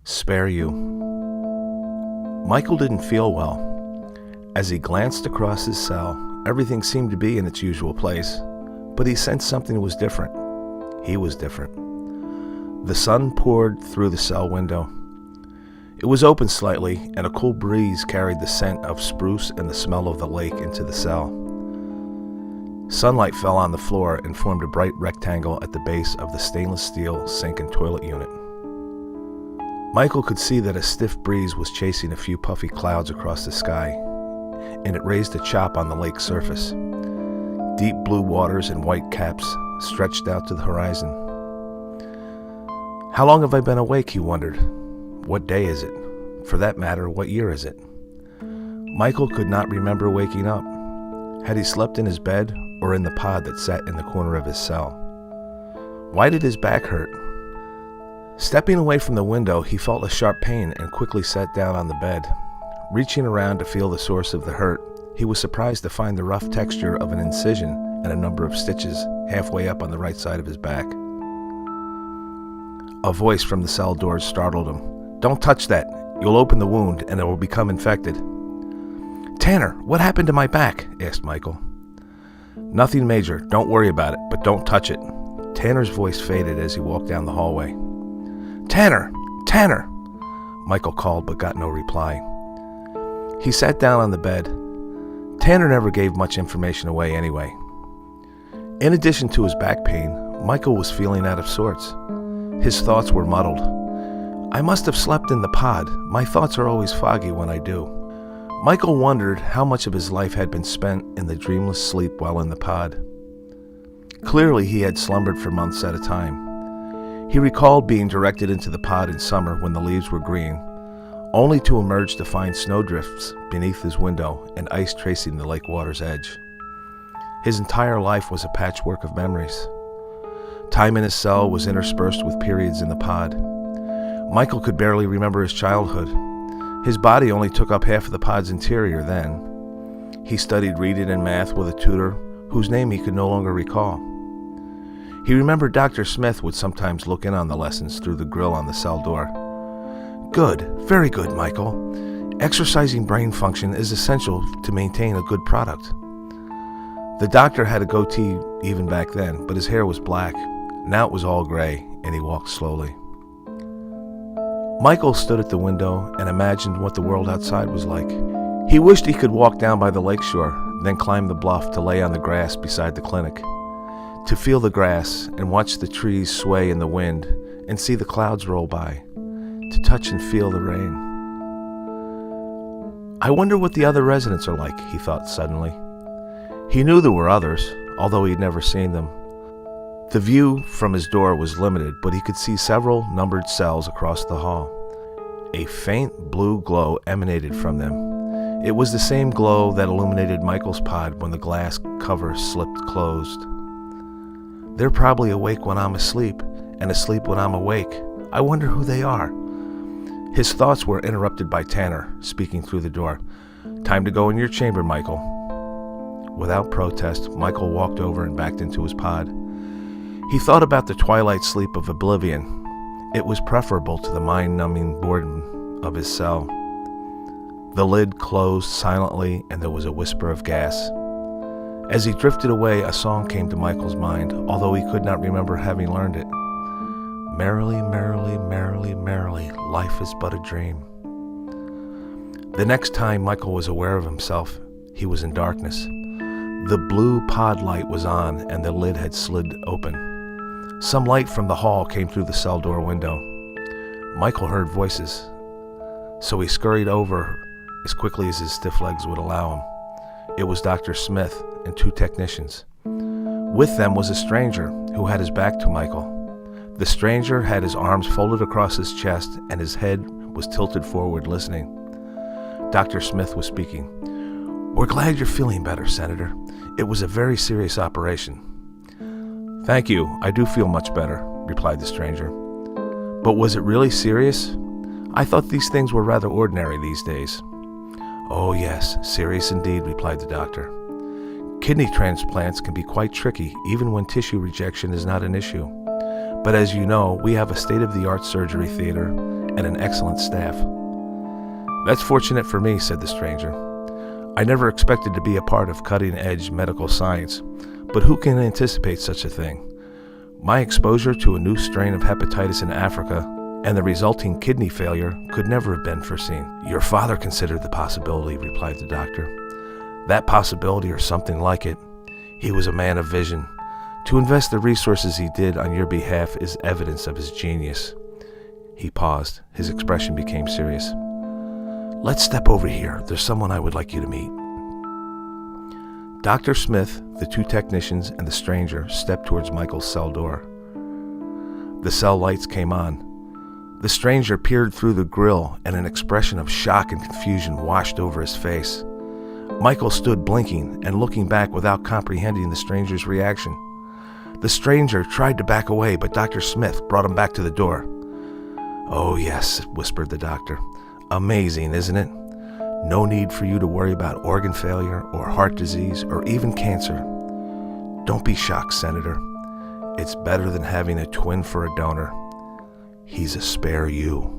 Spare you. Michael didn't feel well. As he glanced across his cell, everything seemed to be in its usual place, but he sensed something was different. He was different. The sun poured through the cell window. It was open slightly, and a cool breeze carried the scent of spruce and the smell of the lake into the cell. Sunlight fell on the floor and formed a bright rectangle at the base of the stainless steel sink and toilet unit. Michael could see that a stiff breeze was chasing a few puffy clouds across the sky, and it raised a chop on the lake's surface. Deep blue waters and white caps stretched out to the horizon. How long have I been awake, he wondered. What day is it? For that matter, what year is it? Michael could not remember waking up. Had he slept in his bed or in the pod that sat in the corner of his cell? Why did his back hurt? Stepping away from the window, he felt a sharp pain and quickly sat down on the bed. Reaching around to feel the source of the hurt, he was surprised to find the rough texture of an incision and a number of stitches halfway up on the right side of his back. A voice from the cell door startled him. "Don't touch that. You'll open the wound and it will become infected." "Tanner, what happened to my back?" asked Michael. "Nothing major. Don't worry about it, but don't touch it." Tanner's voice faded as he walked down the hallway. "Tanner! Tanner!" Michael called but got no reply. He sat down on the bed. Tanner never gave much information away anyway. In addition to his back pain, Michael was feeling out of sorts. His thoughts were muddled. "I must have slept in the pod. My thoughts are always foggy when I do." Michael wondered how much of his life had been spent in the dreamless sleep while in the pod. Clearly, he had slumbered for months at a time. He recalled being directed into the pod in summer when the leaves were green, only to emerge to find snowdrifts beneath his window and ice tracing the lake water's edge. His entire life was a patchwork of memories. Time in his cell was interspersed with periods in the pod. Michael could barely remember his childhood. His body only took up half of the pod's interior then. He studied reading and math with a tutor whose name he could no longer recall. He remembered Dr. Smith would sometimes look in on the lessons through the grill on the cell door. "Good, very good, Michael. Exercising brain function is essential to maintain a good product." The doctor had a goatee even back then, but his hair was black. Now it was all gray, and he walked slowly. Michael stood at the window and imagined what the world outside was like. He wished he could walk down by the lakeshore, then climb the bluff to lay on the grass beside the clinic, to feel the grass and watch the trees sway in the wind and see the clouds roll by, to touch and feel the rain. "I wonder what the other residents are like," he thought suddenly. He knew there were others, although he'd never seen them. The view from his door was limited, but he could see several numbered cells across the hall. A faint blue glow emanated from them. It was the same glow that illuminated Michael's pod when the glass cover slipped closed. "They're probably awake when I'm asleep, and asleep when I'm awake. I wonder who they are." His thoughts were interrupted by Tanner, speaking through the door. "Time to go in your chamber, Michael." Without protest, Michael walked over and backed into his pod. He thought about the twilight sleep of oblivion. It was preferable to the mind-numbing boredom of his cell. The lid closed silently, and there was a whisper of gas. As he drifted away, a song came to Michael's mind, although he could not remember having learned it. "Merrily, merrily, merrily, merrily, life is but a dream." The next time Michael was aware of himself, he was in darkness. The blue pod light was on, and the lid had slid open. Some light from the hall came through the cell door window. Michael heard voices, so he scurried over as quickly as his stiff legs would allow him. It was Dr. Smith and 2 technicians. With them was a stranger who had his back to Michael. The stranger had his arms folded across his chest, and his head was tilted forward listening. Dr. Smith was speaking. "We're glad you're feeling better, Senator. It was a very serious operation." "Thank you, I do feel much better," replied the stranger. "But was it really serious? I thought these things were rather ordinary these days." "Oh yes, serious indeed," replied the doctor. "Kidney transplants can be quite tricky, even when tissue rejection is not an issue. But as you know, we have a state-of-the-art surgery theater, and an excellent staff. "That's fortunate for me," said the stranger. "I never expected to be a part of cutting-edge medical science, but who can anticipate such a thing? My exposure to a new strain of hepatitis in Africa and the resulting kidney failure could never have been foreseen." "Your father considered the possibility," replied the doctor. "That possibility or something like it. He was a man of vision. To invest the resources he did on your behalf is evidence of his genius." He paused. His expression became serious. "Let's step over here. There's someone I would like you to meet." Dr. Smith, the two technicians, and the stranger stepped towards Michael's cell door. The cell lights came on. The stranger peered through the grill, and an expression of shock and confusion washed over his face. Michael stood blinking and looking back without comprehending the stranger's reaction. The stranger tried to back away, but Dr. Smith brought him back to the door. "Oh yes," whispered the doctor. "Amazing, isn't it? No need for you to worry about organ failure or heart disease or even cancer. Don't be shocked, Senator. It's better than having a twin for a donor. He's a spare you."